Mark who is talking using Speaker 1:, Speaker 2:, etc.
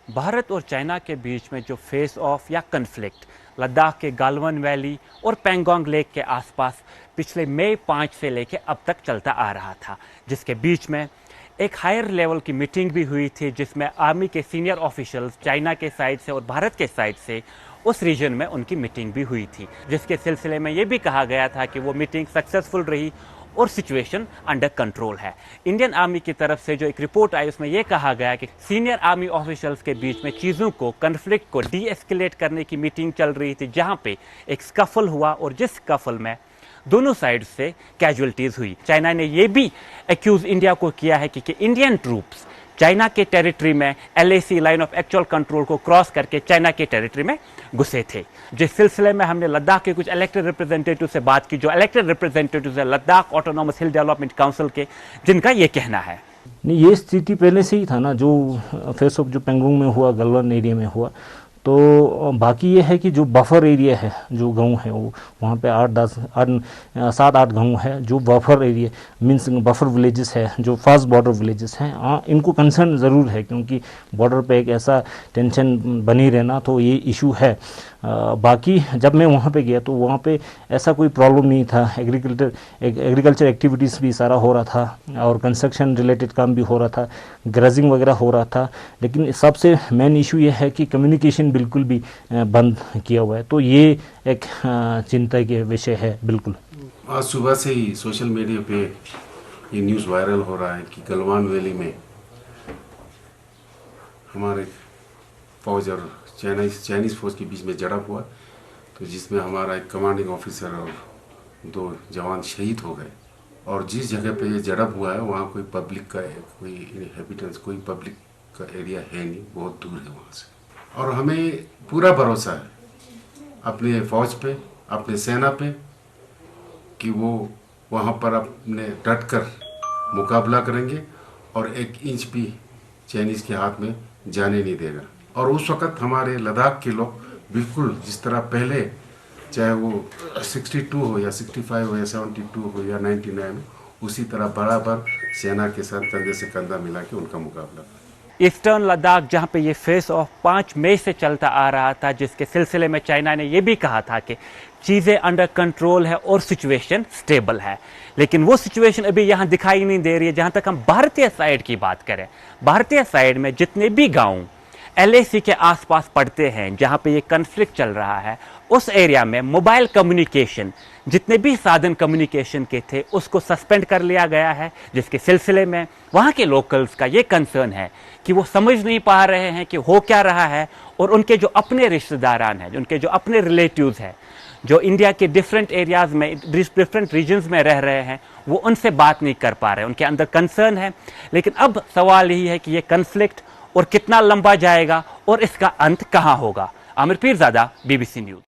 Speaker 1: भारत और चाइना के बीच में जो फेस ऑफ या कन्फ्लिक्ट लद्दाख के गालवन वैली और पैंगोंग लेक के आसपास पिछले मई 5 से लेकर अब तक चलता आ रहा था, जिसके बीच में एक हायर लेवल की मीटिंग भी हुई थी, जिसमें आर्मी के सीनियर ऑफिशियल्स चाइना के साइड से और भारत के साइड से उस रीजन में उनकी मीटिंग भी हुई थी, जिसके सिलसिले में ये भी कहा गया था कि वो मीटिंग सक्सेसफुल रही और सिचुएशन अंडर कंट्रोल है। इंडियन आर्मी की तरफ से जो एक रिपोर्ट आई उसमें यह कहा गया कि सीनियर आर्मी ऑफिशियल्स के बीच में चीज़ों को कन्फ्लिक्ट को डी एस्केलेट करने की मीटिंग चल रही थी, जहां पे एक स्कफल हुआ और जिस स्कफल में दोनों साइड से कैजुअलिटीज हुई। चाइना ने यह भी एक्यूज इंडिया को किया है कि इंडियन ट्रूप्स चाइना के टेरिटरी में LAC line of actual control को क्रॉस करके चाइना के टेरिटरी में घुसे थे। जिस सिलसिले में हमने लद्दाख के कुछ इलेक्टेड रिप्रेजेंटेटिव से बात की, जो इलेक्टेड रिप्रेजेंटेटिव है लद्दाख ऑटोनॉमस हिल डेवलपमेंट काउंसिल के, जिनका ये कहना है।
Speaker 2: नहीं, ये स्थिति पहले से ही था ना, जो फेस ऑफ जो पेंगोंग में हुआ, गलवान एरिया में हुआ। तो बाकी ये है कि जो बफर एरिया है, जो गांव है वो वहाँ पे 7-8 गांव है जो buffer area means buffer villages है, जो फास्ट बॉर्डर विलेजेस हैं। इनको कंसर्न ज़रूर है, क्योंकि बॉर्डर पे एक ऐसा टेंशन बनी रहना, तो ये इशू है। बाकी जब मैं वहाँ पे गया तो वहाँ पे ऐसा कोई प्रॉब्लम नहीं था। एग्रीकल्चर एक्टिविटीज़ भी सारा हो रहा था और कंस्ट्रक्शन रिलेटेड काम भी हो रहा था, ग्रेजिंग वगैरह हो रहा था। लेकिन सबसे मेन इशू ये है कि कम्युनिकेशन बिल्कुल भी बंद किया हुआ है, तो ये एक चिंता के विषय है। बिल्कुल
Speaker 3: आज सुबह से ही सोशल मीडिया पे ये न्यूज़ वायरल हो रहा है कि गलवान वैली में हमारे फौज और चाइनीज़ फौज के बीच में झड़प हुआ, तो जिसमें हमारा एक कमांडिंग ऑफिसर और 2 जवान शहीद हो गए। और जिस जगह पे ये झड़प हुआ है वहाँ कोई पब्लिक का कोई इनहेबिटेंस, कोई पब्लिक का एरिया है नहीं, बहुत दूर है वहाँ से। और हमें पूरा भरोसा है अपने फौज पे, अपने सेना पे, कि वो वहाँ पर अपने डट कर मुकाबला करेंगे और 1 इंच भी चाइनीज़ के हाथ में जाने नहीं देगा। और उस वक़्त हमारे लद्दाख के लोग बिल्कुल जिस तरह पहले, चाहे वो 62 हो या 65 हो या 72 हो या 99 हो, उसी तरह बराबर सेना के साथ कंधे से कंधा मिला के उनका मुकाबला करें।
Speaker 1: ईस्टर्न लद्दाख, जहां पे ये फेस ऑफ 5 मई से चलता आ रहा था, जिसके सिलसिले में चाइना ने यह भी कहा था कि चीज़ें अंडर कंट्रोल है और सिचुएशन स्टेबल है, लेकिन वो सिचुएशन अभी यहां दिखाई नहीं दे रही है। जहां तक हम भारतीय साइड की बात करें, भारतीय साइड में जितने भी गांव LAC के आसपास पड़ते हैं, जहां पे ये कन्फ्लिक्ट चल रहा है, उस एरिया में मोबाइल कम्युनिकेशन, जितने भी साधन कम्युनिकेशन के थे, उसको सस्पेंड कर लिया गया है। जिसके सिलसिले में वहाँ के लोकल्स का ये कंसर्न है कि वो समझ नहीं पा रहे हैं कि हो क्या रहा है, और उनके जो अपने रिश्तेदारान हैं, उनके जो अपने रिलेटिव्स हैं, जो इंडिया के डिफरेंट एरियाज़ में, डिफरेंट रीजन्स में रह रहे हैं, वो उनसे बात नहीं कर पा रहे। उनके अंदर कंसर्न है। लेकिन अब सवाल यही है कि ये कन्फ्लिक्ट और कितना लंबा जाएगा और इसका अंत कहाँ होगा। Aamir Peerzada, BBC news.